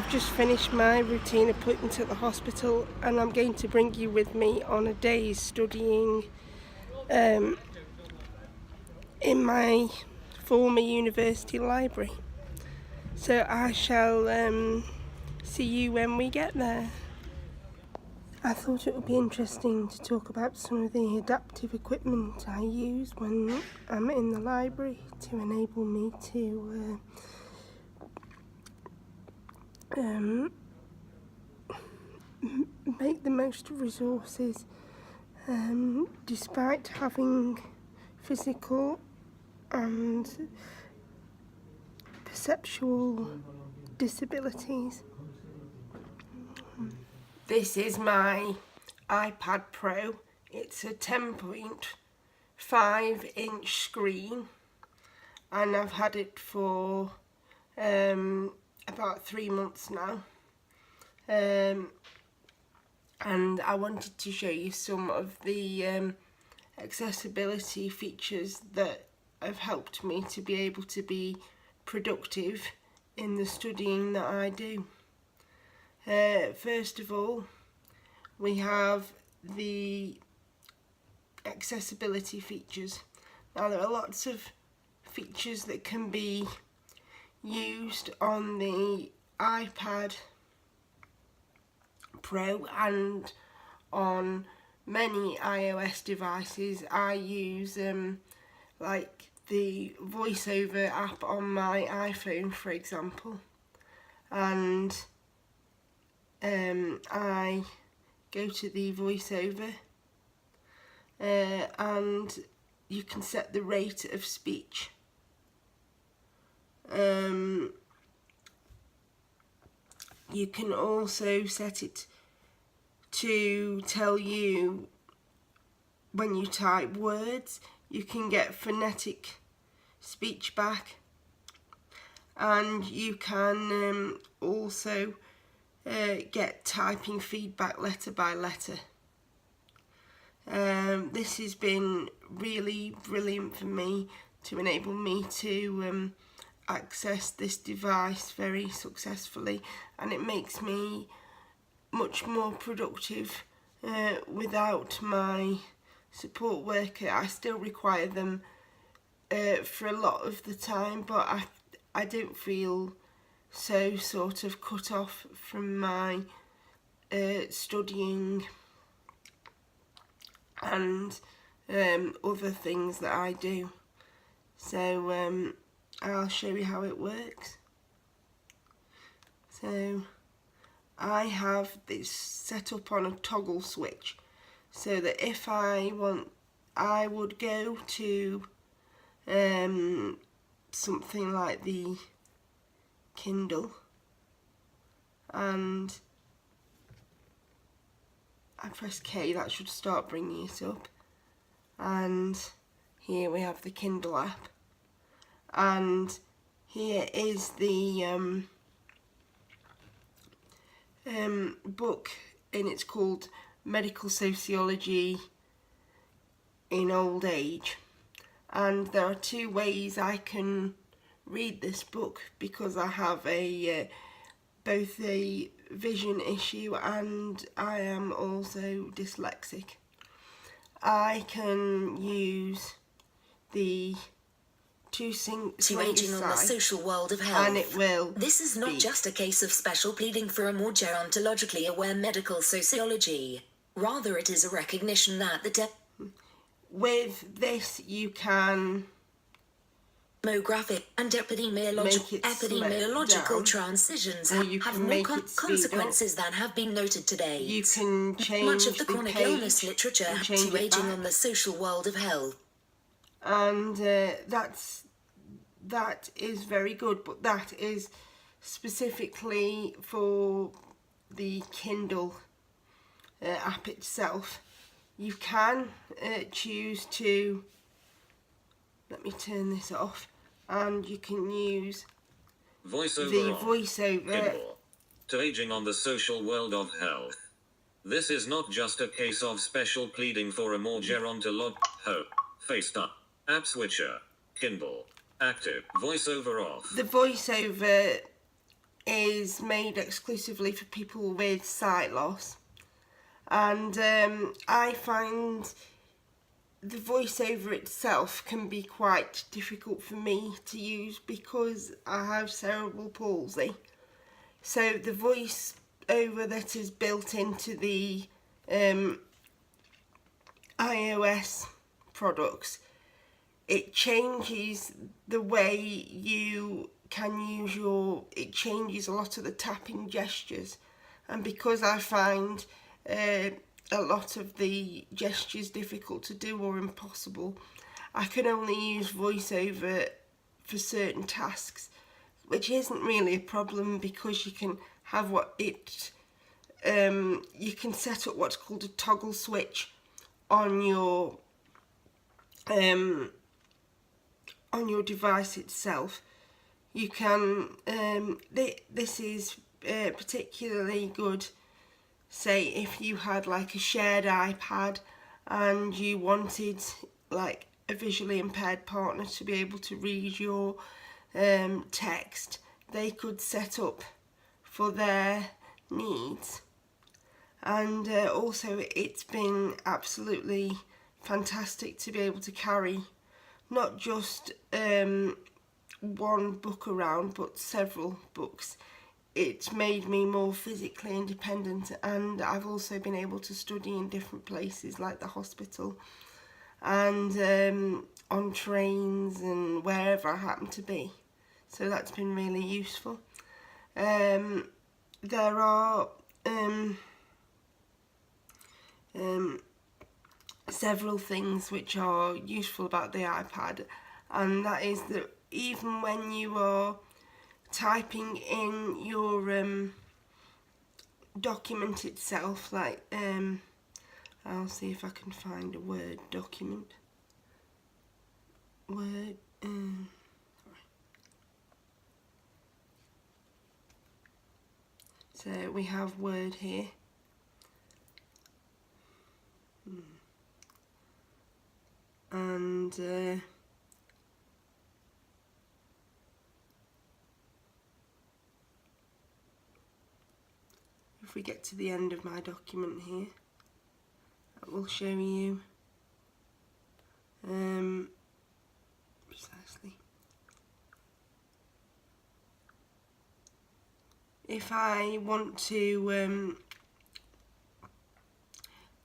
I've just finished my routine appointment at the hospital, and I'm going to bring you with me on a day's studying in my former university library. So I shall see you when we get there. I thought it would be interesting to talk about some of the adaptive equipment I use when I'm in the library to enable me to make the most of resources despite having physical and perceptual disabilities. This is my iPad Pro. It's a 10.5-inch screen, and I've had it for about 3 months now. And I wanted to show you some of the accessibility features that have helped me to be able to be productive in the studying that I do. First of all, we have the accessibility features. Now, there are lots of features that can be used on the iPad Pro and on many iOS devices. I use like the VoiceOver app on my iPhone, for example, and I go to the VoiceOver and you can set the rate of speech. You can also set it to tell you when you type words. You can get phonetic speech back, and you can also get typing feedback letter by letter. This has been really brilliant for me to enable me to access this device very successfully, and it makes me much more productive without my support worker. I still require them for a lot of the time, but I don't feel so sort of cut off from my studying and other things that I do. So I'll show you how it works. So I have this set up on a toggle switch, so that if I want, I would go to something like the Kindle, and I press K, that should start bringing it up, and here we have the Kindle app, and here is the book, and it's called Medical Sociology in Old Age, and there are two ways I can read this book because I have both a vision issue and I am also dyslexic. I can use the to aging on the social world of health, and it will. This is not just a case of special pleading for a more gerontologically aware medical sociology. Rather, it is a recognition that the with this you can demographic and epidemiological transitions have more consequences than have been noted today. You can change much of the chronic illness literature to aging on the social world of health. And that is very good, but that is specifically for the Kindle app itself. You can choose to, let me turn this off, and you can use the VoiceOver to aging on the social world of health. This is not just a case of special pleading for a more FaceTime, App Switcher, Kindle, active, VoiceOver off. The VoiceOver is made exclusively for people with sight loss, and I find the voiceover itself can be quite difficult for me to use because I have cerebral palsy. So the voiceover that is built into the iOS products, it changes the way you can use it changes a lot of the tapping gestures, and because I find a lot of the gestures difficult to do or impossible, I can only use voiceover for certain tasks, which isn't really a problem because you can have you can set up what's called a toggle switch on your device itself. You can this is particularly good, say if you had like a shared iPad and you wanted like a visually impaired partner to be able to read your text, they could set up for their needs. And also it's been absolutely fantastic to be able to carry not just one book around but several books. It's made me more physically independent, and I've also been able to study in different places like the hospital and on trains and wherever I happen to be. So that's been really useful. There are several things which are useful about the iPad, and that is that even when you are typing in your document itself, like I'll see if I can find a Word document. Word. So we have Word here. And if we get to the end of my document here, that will show you precisely. If I want to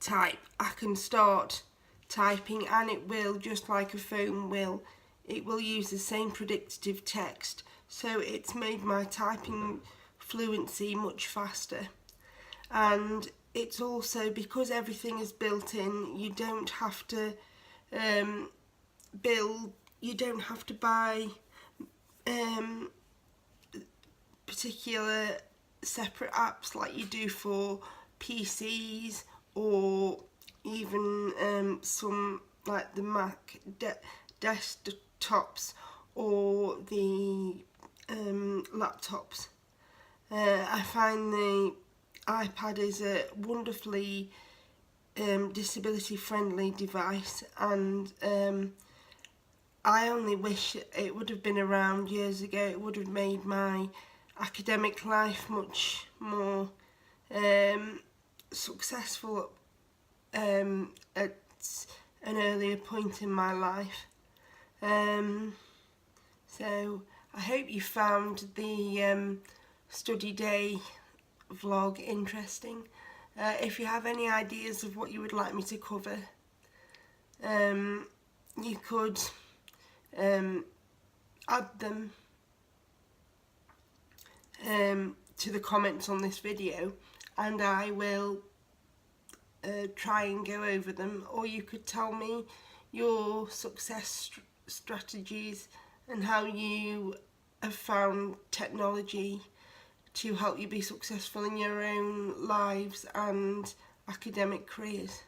type, I can start typing and it will, just like a phone will, it will use the same predictive text, so it's made my typing fluency much faster. And it's also, because everything is built in, you don't have to buy particular separate apps like you do for PCs, or even some like the Mac desktops or the laptops. I find the iPad is a wonderfully disability friendly device, and I only wish it would have been around years ago. It would have made my academic life much more successful at an earlier point in my life. So I hope you found the study day vlog interesting. If you have any ideas of what you would like me to cover, you could add them to the comments on this video, and I will try and go over them, or you could tell me your success strategies and how you have found technology to help you be successful in your own lives and academic careers.